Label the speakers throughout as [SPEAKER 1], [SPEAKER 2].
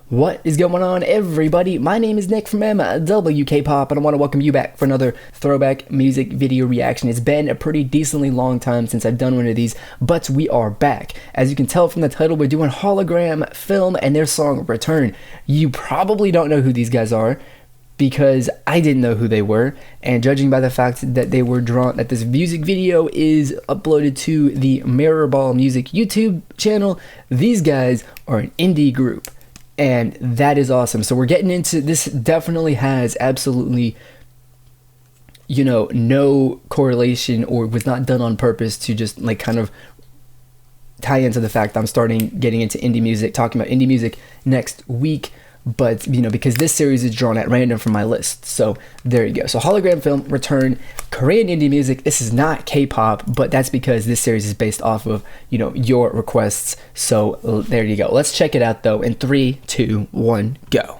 [SPEAKER 1] What is going on, everybody? My name is Nick from MWK Pop, and I want to welcome you back for another throwback music video reaction. It's been a pretty decently long time since I've done one of these, but we are back. As you can tell from the title, we're doing Hologram Film and their song Return. You probably don't know who these guys are, because I didn't know who they were, and judging by the fact that they were drawn, that this music video is uploaded to the Mirrorball Music YouTube channel, these guys are an indie group. And that is awesome. So we're getting into this. Definitely has absolutely, no correlation, or was not done on purpose to just like kind of tie into the fact I'm getting into indie music, talking about indie music next week. But because this series is drawn at random from my list, so there you go. So Hologram Film, Return, Korean indie music. This is not K-pop, but that's because this series is based off of your requests. So there you go. Let's check it out though in 3, 2, 1, go.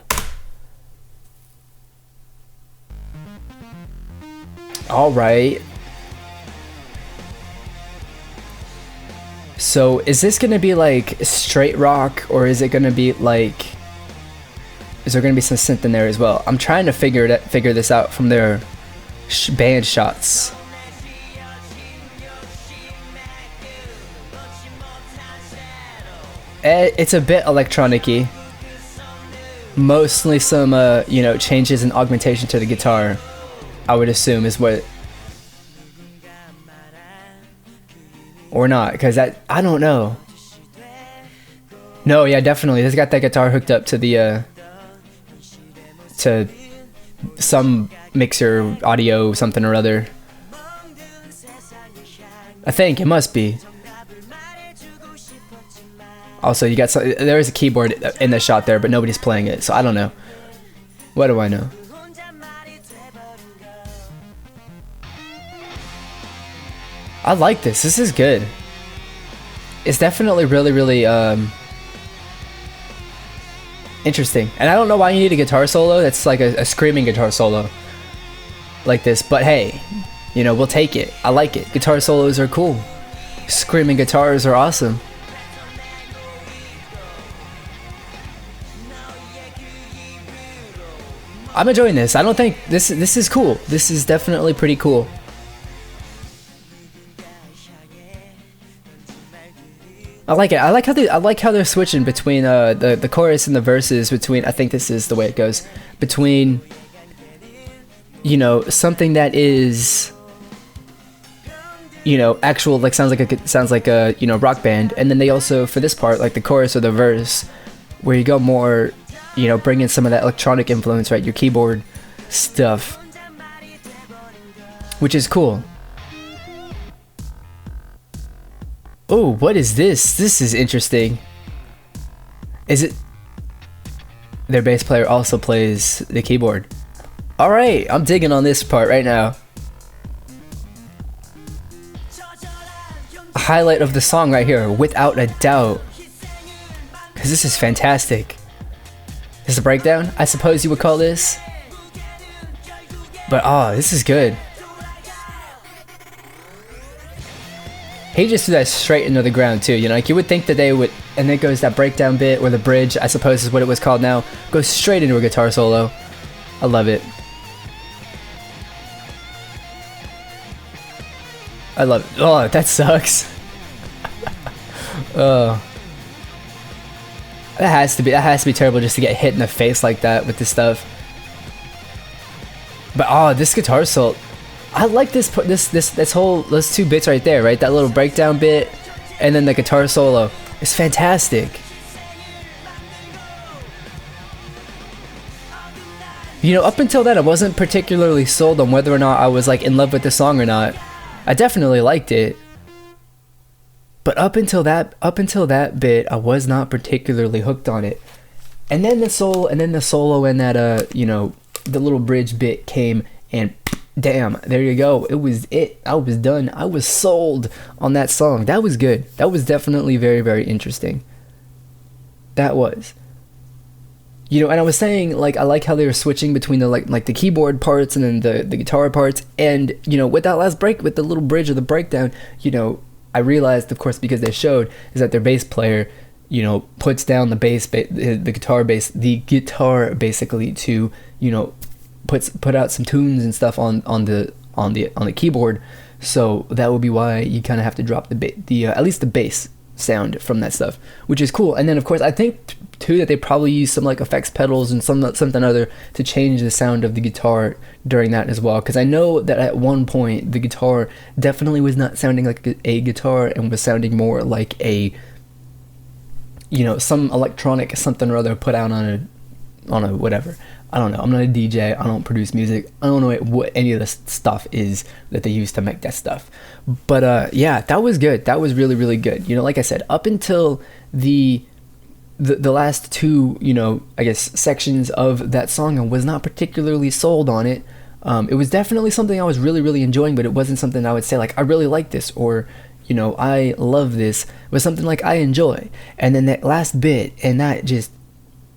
[SPEAKER 1] All right. So is this gonna be like straight rock, or is it gonna be like? Is there going to be some synth in there as well? I'm trying to figure this out from their band shots. It's a bit electronic-y. Mostly some, changes and augmentation to the guitar, I would assume is what... Or not, because I don't know. No, yeah, definitely. It's got that guitar hooked up to the, to some mixer audio something or other. I think it must be. Also, you got there is a keyboard in the shot there, but nobody's playing it, so I don't know. What do I know? I like this. This is good. It's definitely really interesting. And I don't know why you need a guitar solo that's like a screaming guitar solo like this, but hey, we'll take it. I like it. Guitar solos are cool. Screaming guitars are awesome. I'm enjoying this. I don't think this is cool. This is definitely pretty cool. I like it. I like how they're switching between the chorus and the verses, between, I think this is the way it goes, between something that is actual, like sounds like a rock band, and then they also, for this part, like the chorus or the verse, where you go more, bring in some of that electronic influence, right, your keyboard stuff, which is cool. Oh, what is this? This is interesting. Is it... Their bass player also plays the keyboard. Alright, I'm digging on this part right now. A highlight of the song right here, without a doubt. Because this is fantastic. This is a breakdown, I suppose you would call this. But, this is good. He just threw that straight into the ground too, like you would think that they would, and then goes that breakdown bit, or the bridge, I suppose is what it was called now, goes straight into a guitar solo. I love it. I love it. Oh, that sucks. Oh. That has to be terrible just to get hit in the face like that with this stuff. But this guitar solo, I like this those two bits right there, right? That little breakdown bit and then the guitar solo. It's fantastic. Up until then I wasn't particularly sold on whether or not I was like in love with the song or not. I definitely liked it. But up until that bit, I was not particularly hooked on it. And then the solo and that the little bridge bit came, and damn, there you go. It was it. I was done. I was sold on that song. That was good. That was definitely very interesting. That was. And I was saying, like, I like how they were switching between the like the keyboard parts and then the guitar parts, and with that last break, with the little bridge of the breakdown, I realized, of course, because they showed, is that their bass player, puts down the bass, the guitar basically to, put out some tunes and stuff on the keyboard. So that would be why you kind of have to drop the at least the bass sound from that stuff, which is cool. And then of course I think too that they probably use some like effects pedals and something other to change the sound of the guitar during that as well, because I know that at one point the guitar definitely was not sounding like a guitar and was sounding more like a some electronic something or other put out on a whatever. I don't know. I'm not a DJ. I don't produce music. I don't know what any of the stuff is that they use to make that stuff. But yeah, that was good. That was really, really good. Like I said, up until the last two, I guess sections of that song, I was not particularly sold on it. It was definitely something I was really, really enjoying, but it wasn't something I would say like I really like this, or I love this. It was something like I enjoy. And then that last bit, and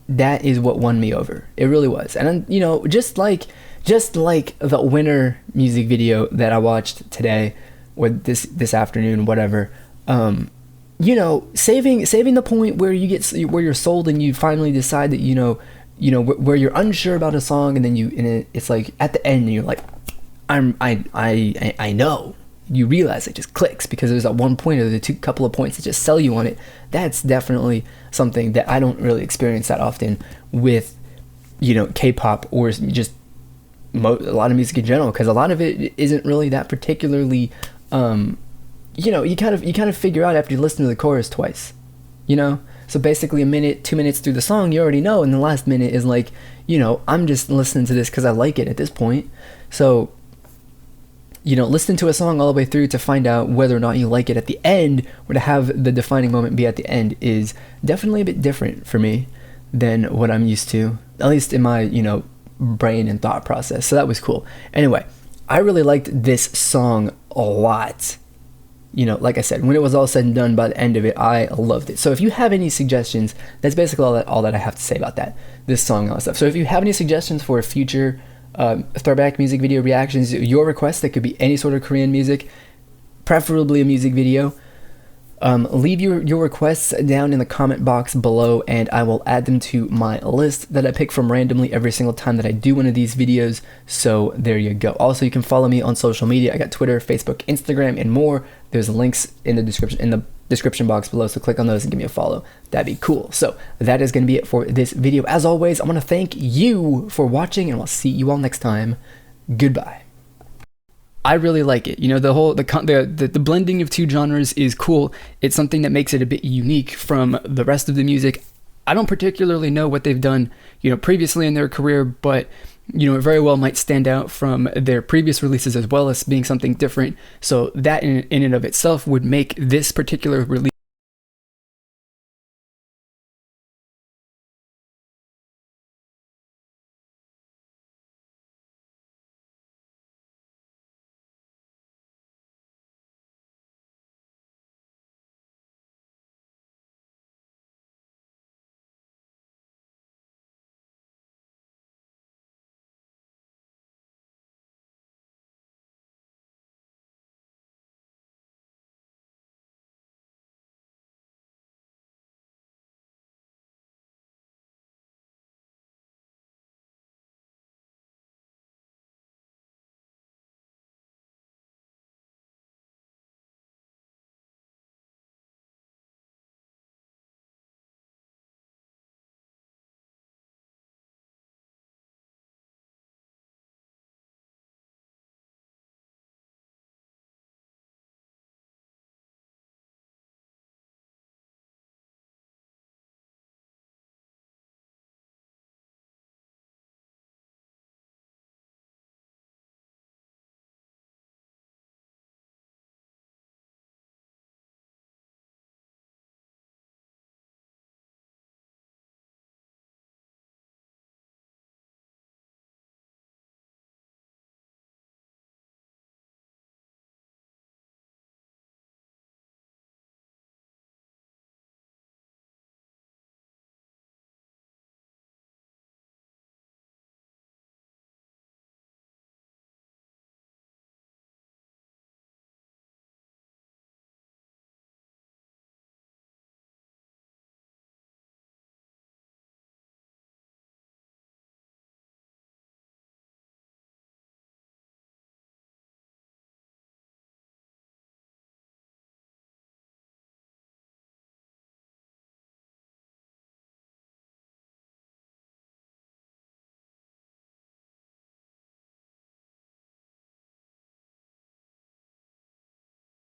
[SPEAKER 1] that is what won me over. It really was. And just like the Winner music video that I watched today, or this afternoon, whatever, saving the point where you're sold and you finally decide that where you're unsure about a song, and then it's like at the end and you're like, I know. You realize it just clicks because there's that one point or the couple of points that just sell you on it. That's definitely something that I don't really experience that often with K-pop or just a lot of music in general, because a lot of it isn't really that particularly you kind of figure out after you listen to the chorus twice, so basically a minute, 2 minutes through the song you already know, and the last minute is like, I'm just listening to this because I like it at this point. So listen to a song all the way through to find out whether or not you like it at the end, or to have the defining moment be at the end, is definitely a bit different for me than what I'm used to, at least in my, brain and thought process. So that was cool. Anyway, I really liked this song a lot. Like I said, when it was all said and done, by the end of it, I loved it. So if you have any suggestions, that's basically all that I have to say about this song and all that stuff. So if you have any suggestions for future throwback music video reactions, your requests, that could be any sort of Korean music, preferably a music video, leave your requests down in the comment box below, and I will add them to my list that I pick from randomly every single time that I do one of these videos. So there you go. Also, you can follow me on social media. I got Twitter, Facebook, Instagram, and more. There's links in the description box below, so click on those and give me a follow. That'd be cool. So that is going to be it for this video. As always, I want to thank you for watching, and I'll see you all next time. Goodbye. I really like it. The blending of two genres is cool. It's something that makes it a bit unique from the rest of the music. I don't particularly know what they've done, previously in their career, but it very well might stand out from their previous releases as well as being something different. So that in and of itself would make this particular release